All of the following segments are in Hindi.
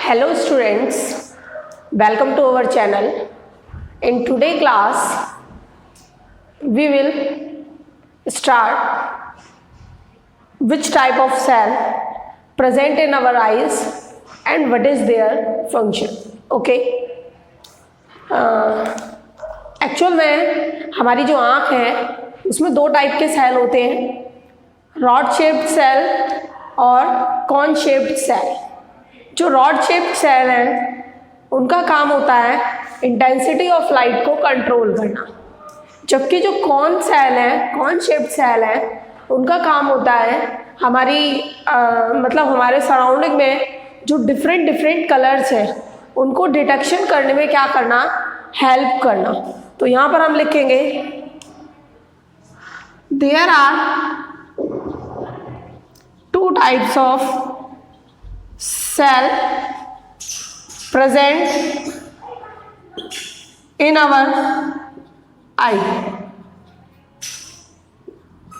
Hello students, welcome to our channel. In today class, we will start which type of cell present in our eyes and what is their function. Okay? Actual में हमारी जो आँख है उसमें दो टाइप के सेल होते हैं, रॉड शेप्ड सेल और कॉन शेप्ड सेल। जो रॉड शेप्ड सेल हैं उनका काम होता है इंटेंसिटी ऑफ लाइट को कंट्रोल करना, जबकि जो कॉन सेल हैं, कॉन शेप्ड सेल हैं, उनका काम होता है हमारी मतलब हमारे सराउंडिंग में जो डिफरेंट कलर्स हैं उनको डिटेक्शन करने में क्या करना, हेल्प करना। तो यहाँ पर हम लिखेंगे there are two types of cell present in our eye.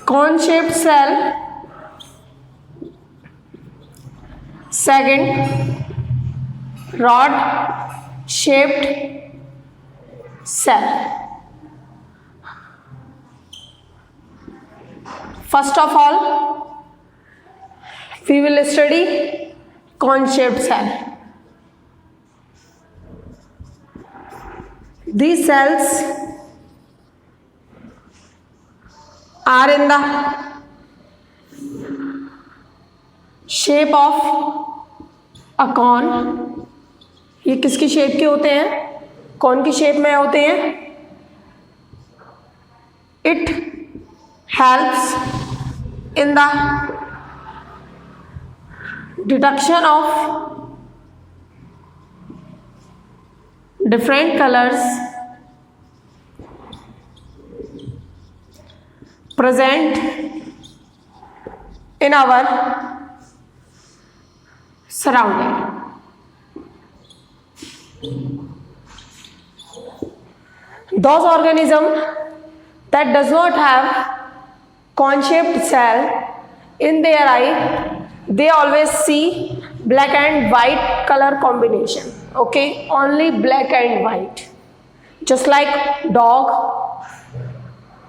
Cone shaped cell, second rod shaped cell. First of all, we will study cone shaped cell. These cells are in the shape of a cone. ये किसकी शेप के होते हैं? कौन की शेप में होते हैं? It helps in the detection of different colors present in our surrounding. Those organisms that does not have cone-shaped cell in their eye, they always see black and white color combination. Okay, only black and white, just like dog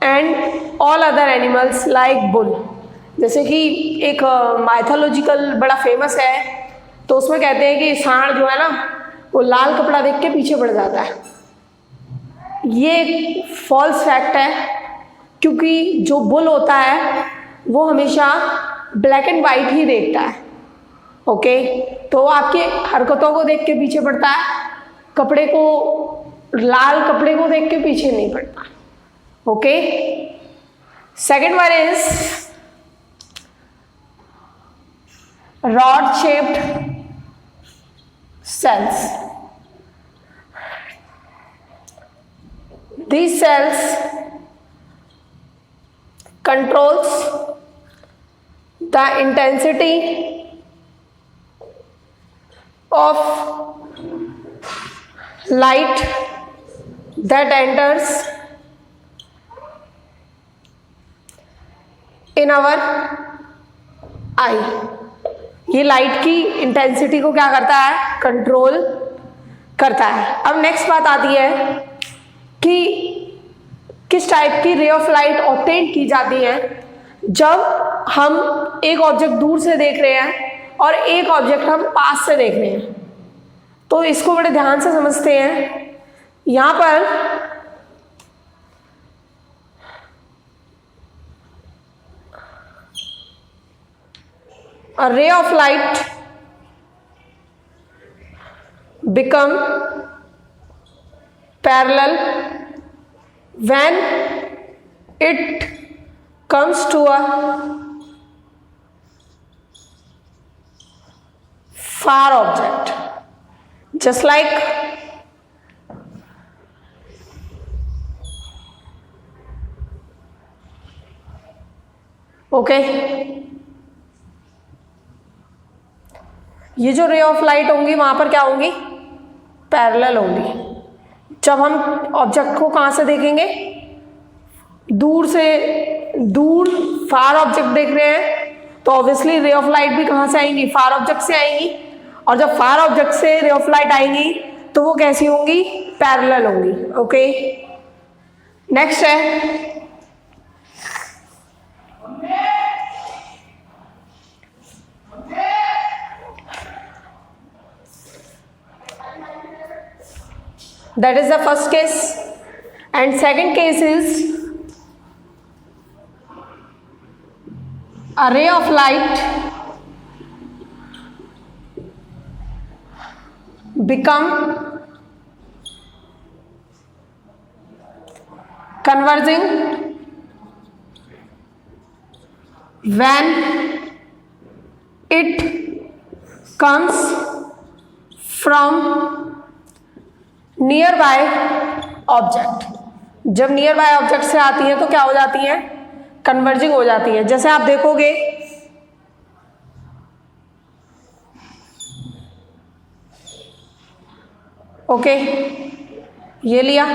and all other animals like bull. जैसे कि एक माइथोलॉजिकल बड़ा फेमस है, तो उसमें कहते हैं कि सांड जो है ना वो लाल कपड़ा देख के पीछे पड़ जाता है। ये एक फॉल्स फैक्ट है, क्योंकि जो बुल होता है वो हमेशा ब्लैक एंड वाइट ही देखता है। ओके, तो आपकी हरकतों को देख के पीछे पड़ता है, कपड़े को, लाल कपड़े को देख के पीछे नहीं पड़ता। Okay, second one is rod shaped cells. These cells controls the intensity of light that enters in our eye. ये लाइट की इंटेंसिटी को क्या करता है, कंट्रोल करता है। अब नेक्स्ट बात आती है कि किस टाइप की रे ऑफ लाइट ऑब्टेन की जाती है जब हम एक ऑब्जेक्ट दूर से देख रहे हैं और एक ऑब्जेक्ट हम पास से देख रहे हैं। तो इसको बड़े ध्यान से समझते हैं। यहाँ पर a ray of light become parallel when it comes to a far object, just like okay, ये जो रे ऑफ लाइट होंगी वहां पर क्या होंगी, पैरेलल होंगी। जब हम ऑब्जेक्ट को कहां से देखेंगे, दूर से, दूर फार ऑब्जेक्ट देख रहे हैं तो ऑब्वियसली रे ऑफ लाइट भी कहाँ से आएंगी, फार ऑब्जेक्ट से आएंगी। और जब फार ऑब्जेक्ट से रे ऑफ लाइट आएंगी तो वो कैसी होंगी, पैरेलल होंगी। ओके, नेक्स्ट है that is the first case, and second case is a ray of light become converging when it comes from near by object. जब नियर बाय ऑब्जेक्ट से आती है तो क्या हो जाती है, कन्वर्जिंग हो जाती है। जैसे आप देखोगे ओके, ये लिया,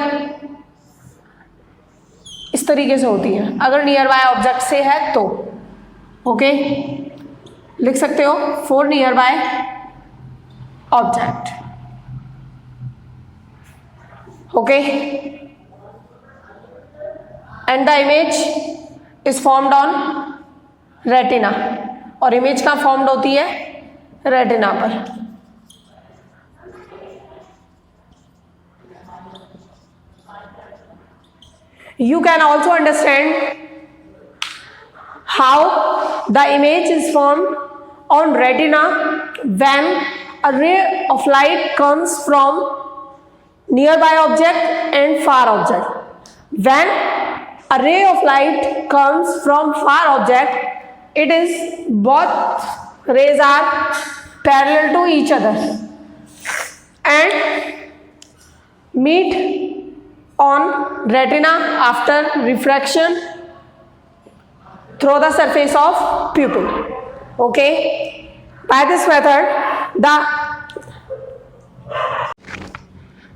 इस तरीके से होती है अगर नियर बाय ऑब्जेक्ट से है तो। ओके, लिख सकते हो for near by object. Okay, and the image is formed on retina, और इमेज कहाँ फॉर्म्ड होती है, रेटिना पर। You can also understand how the image is formed on retina when a ray of light comes from nearby object and far object. When a ray of light comes from far object, it is both rays are parallel to each other and meet on retina after refraction through the surface of pupil. Okay, by this method the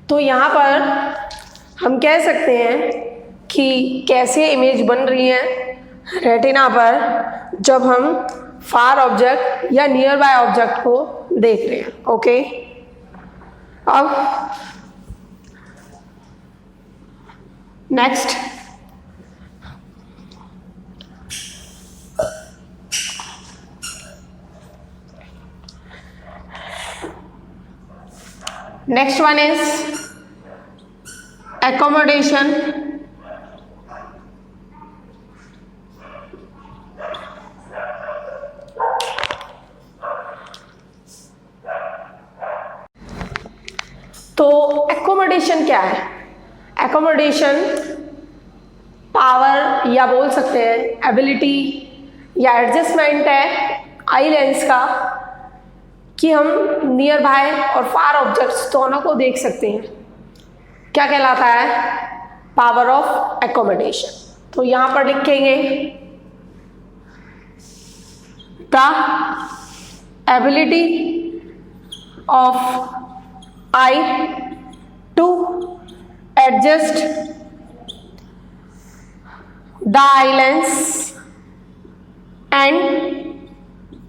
तो यहाँ पर हम कह सकते हैं कि कैसे इमेज बन रही है रेटिना पर जब हम फार ऑब्जेक्ट या नियर बाय ऑब्जेक्ट को देख रहे हैं। ओके, अब नेक्स्ट one is accommodation. तो accommodation क्या है? accommodation पावर या बोल सकते हैं एबिलिटी या एडजस्टमेंट है आई लेंस का कि हम नियर बाय और फार ऑब्जेक्ट्स दोनों को देख सकते हैं। क्या कहलाता है, पावर ऑफ एकोमोडेशन। तो यहां पर लिखेंगे the ability of eye to adjust the eye lens and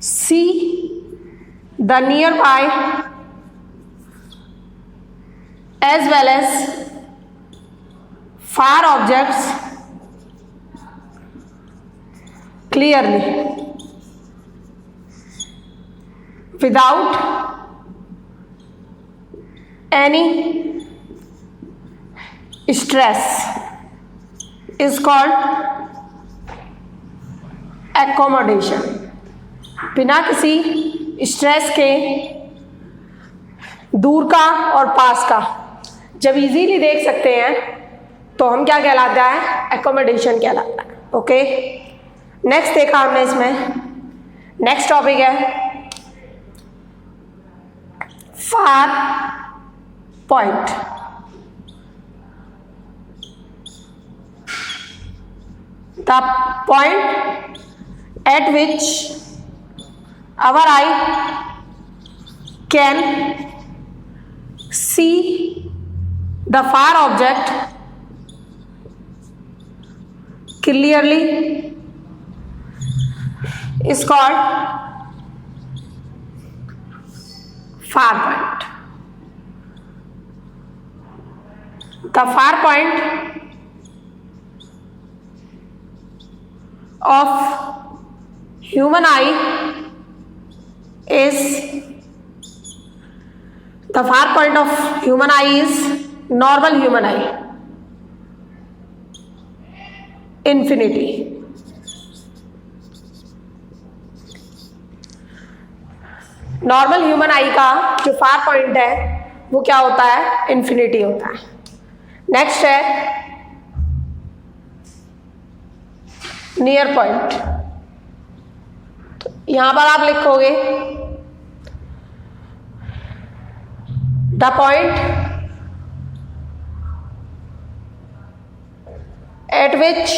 see the nearby as well as far objects clearly without any stress is called accommodation। बिना किसी स्ट्रेस के दूर का और पास का जब इजीली देख सकते हैं तो हम क्या कहलाता है, accommodation कहलाता है। ओके, नेक्स्ट देखा हमने इसमें, नेक्स्ट टॉपिक है far point. The point at which our eye can see the far object clearly is called far point. The far point of human eye is normal human eye, infinity. Normal human eye का जो फार पॉइंट है वो क्या होता है? इन्फिनिटी होता है. नेक्स्ट है नियर पॉइंट. तो यहां पर आप लिखोगे the point at which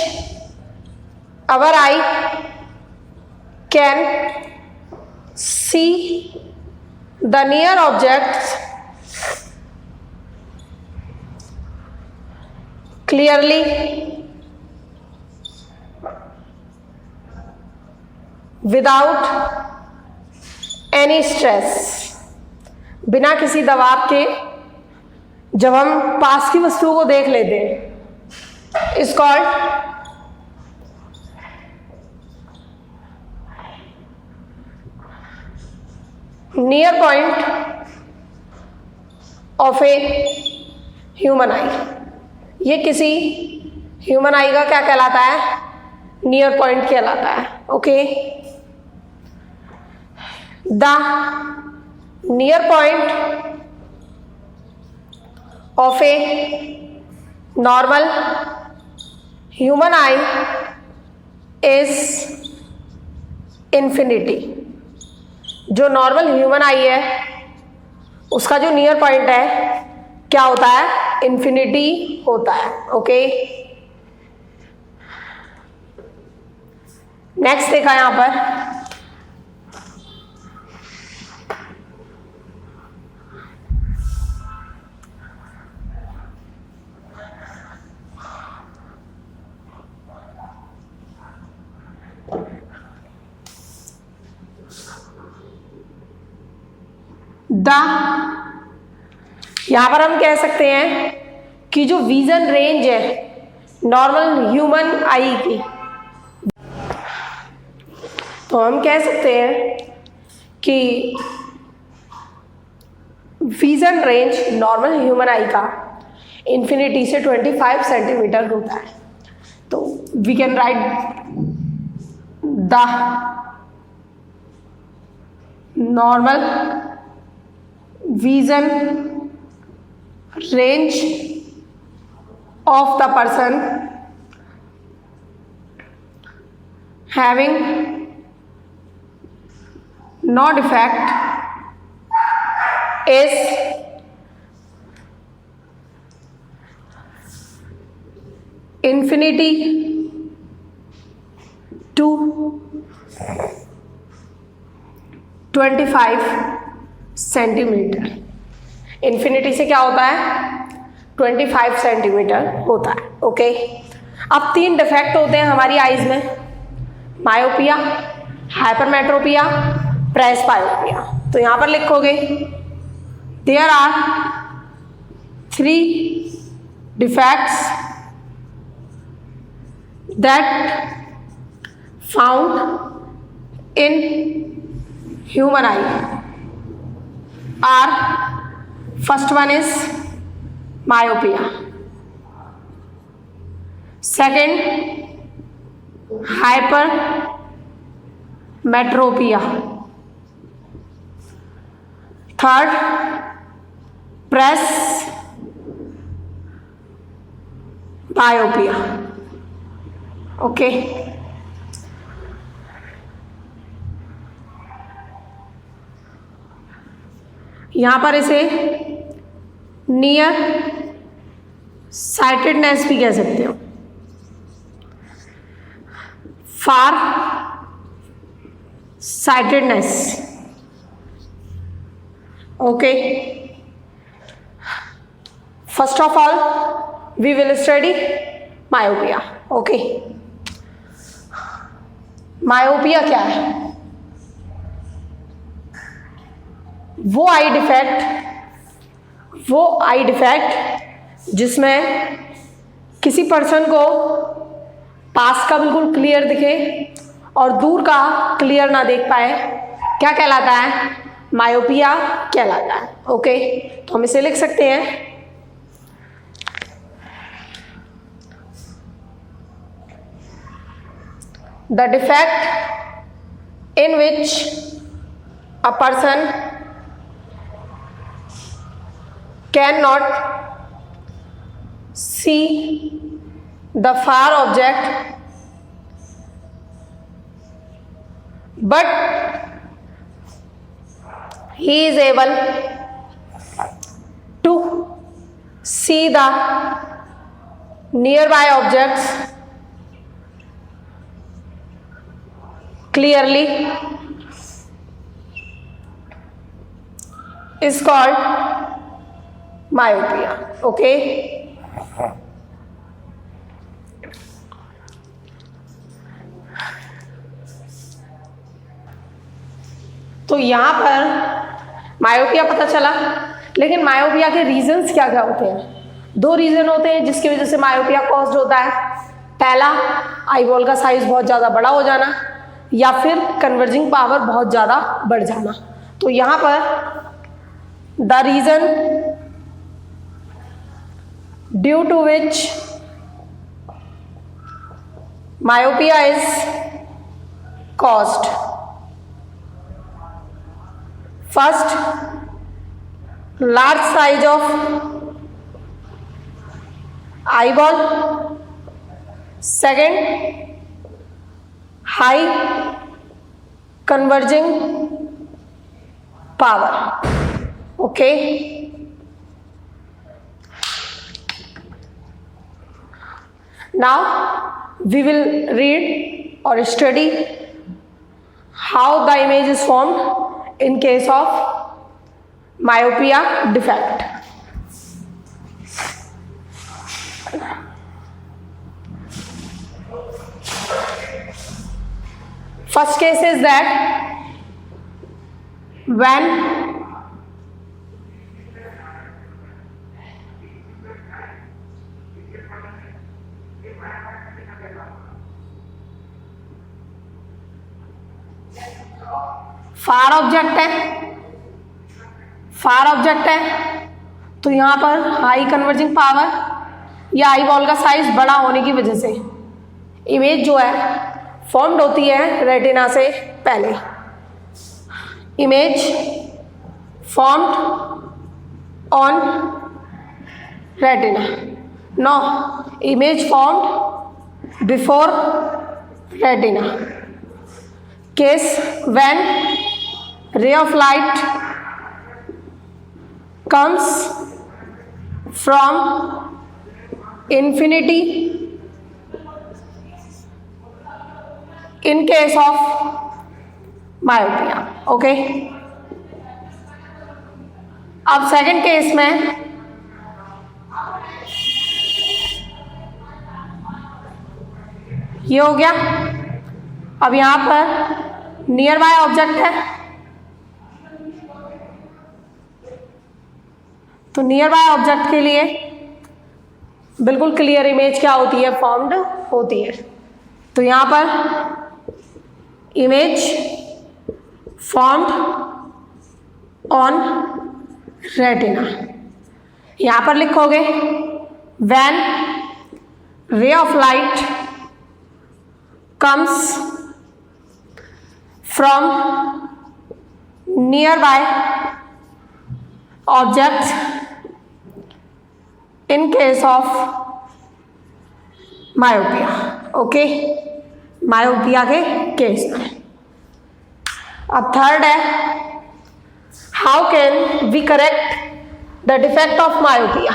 our eye can see the near objects clearly without any stress. बिना किसी दबाव के जब हम पास की वस्तुओं को देख लेते हैं is called near point of a human आई. ये किसी ह्यूमन आई का क्या कहलाता है? नियर पॉइंट कहलाता है. Okay. The near point of a normal human I is infinity. जो नॉर्मल ह्यूमन आई है उसका जो नियर पॉइंट है क्या होता है? इन्फिनिटी होता है. ओके. नेक्स्ट देखा यहां पर यहां पर हम कह सकते हैं कि जो विजन रेंज है नॉर्मल ह्यूमन आई की, तो हम कह सकते हैं कि vision range normal human eye का इन्फिनिटी से 25 सेंटीमीटर होता है. तो we can write the normal vision range of the person having no defect is infinity to 25 centimetre. Infinity से क्या होता है? 25 सेंटीमीटर होता है. ओके. अब 3 डिफेक्ट होते हैं हमारी आईज में: मायोपिया, हाइपरमेट्रोपिया, प्रेसबायोपिया. तो यहां पर लिखोगे there are 3 defects that found in human eye are first one is myopia, second hypermetropia, third presbyopia. Okay. यहां पर इसे नियर साइटेडनेस भी कह सकते हो, far sightedness. Okay. First of all we will study myopia. Okay. Myopia क्या है? वो आई डिफेक्ट जिसमें किसी पर्सन को पास का बिल्कुल क्लियर दिखे और दूर का क्लियर ना देख पाए, क्या कहलाता है? मायोपिया कहलाता है। ओके, तो हम इसे लिख सकते हैं the defect in which a person cannot see the far object but he is able to see the nearby objects clearly is called myopia. Okay, तो यहां पर मायोपिया पता चला, लेकिन मायोपिया के रीजंस क्या क्या होते हैं? दो रीजन होते हैं जिसकी वजह से मायोपिया कॉज्ड होता है। पहला, आई बॉल का साइज बहुत ज्यादा बड़ा हो जाना, या फिर कन्वर्जिंग पावर बहुत ज्यादा बढ़ जाना। तो यहां पर the reason due to which myopia is caused, first, large size of eyeball, second, high converging power. Okay, now we will read or study how the image is formed in case of myopia defect. First case is that when far object है तो यहां पर हाई कन्वर्जिंग पावर या आई बॉल का साइज बड़ा होने की वजह से इमेज जो है फॉर्म्ड होती है रेटिना से पहले। Image formed on retina, no image formed before retina. Case when ray of light comes from infinity in case of myopia. Okay, अब सेकंड केस में ये हो गया। अब यहां पर नियर बाय ऑब्जेक्ट है तो नियर बाय ऑब्जेक्ट के लिए बिल्कुल क्लियर इमेज क्या होती है? फॉर्म्ड होती है। तो यहां पर इमेज फॉर्म्ड ऑन रेटिना, यहां पर लिखोगे when ray of light comes from nearby object in case of myopia. Okay, myopia के केस में। अब थर्ड है, how can we correct the defect of myopia?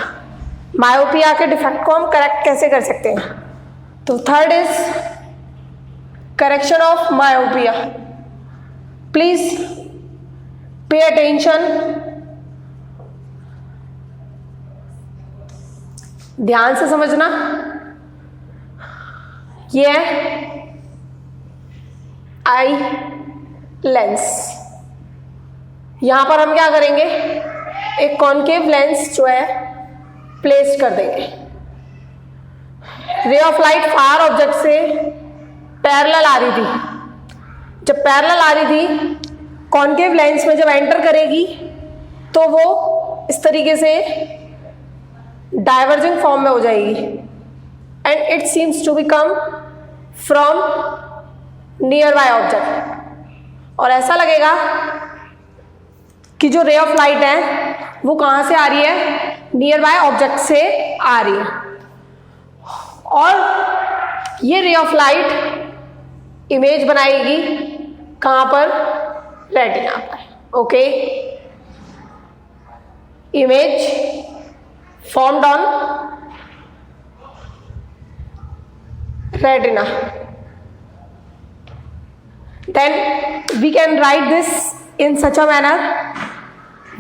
Myopia के डिफेक्ट को हम करेक्ट कैसे कर सकते हैं? तो third is correction of myopia. Please pay attention, ध्यान से समझना। ये है आई लेंस, यहां पर हम क्या करेंगे, एक कॉनकेव लेंस जो है प्लेस कर देंगे। रे ऑफ लाइट फार ऑब्जेक्ट से पैरेलल आ रही थी, जब पैरेलल आ रही थी कॉनकेव लेंस में जब एंटर करेगी तो वो इस तरीके से डाइवर्जिंग फॉर्म में हो जाएगी and it seems to be come from nearby object. और ऐसा लगेगा कि जो रे ऑफ लाइट है वो कहां से आ रही है, नियर बाय ऑब्जेक्ट से आ रही है। और ये रे ऑफ लाइट इमेज बनाएगी कहां पर, रेटिना पर। Okay, image formed on retina. Then we can write this in such a manner,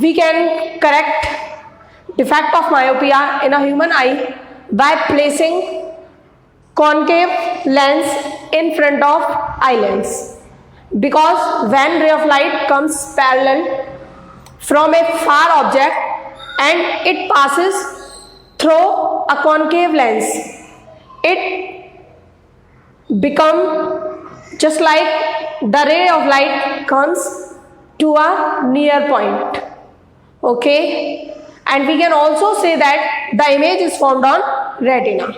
we can correct defect of myopia in a human eye by placing concave lens in front of eye lens, because when ray of light comes parallel from a far object and it passes through a concave lens, it become just like the ray of light comes to a near point. Okay, and we can also say that the image is formed on retina.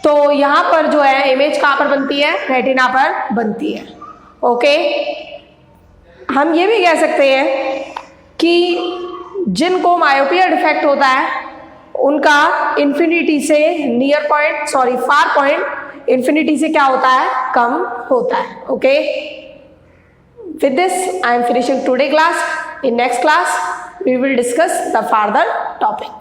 तो यहां पर जो है इमेज कहां पर बनती है, रेटिना पर बनती है। ओके, हम ये भी कह सकते हैं कि जिनको मायोपिया डिफेक्ट होता है उनका इन्फिनिटी से near point, sorry far point infinity से क्या होता है, कम होता है। Okay, with this I am finishing today class. In next class we will discuss the further topic.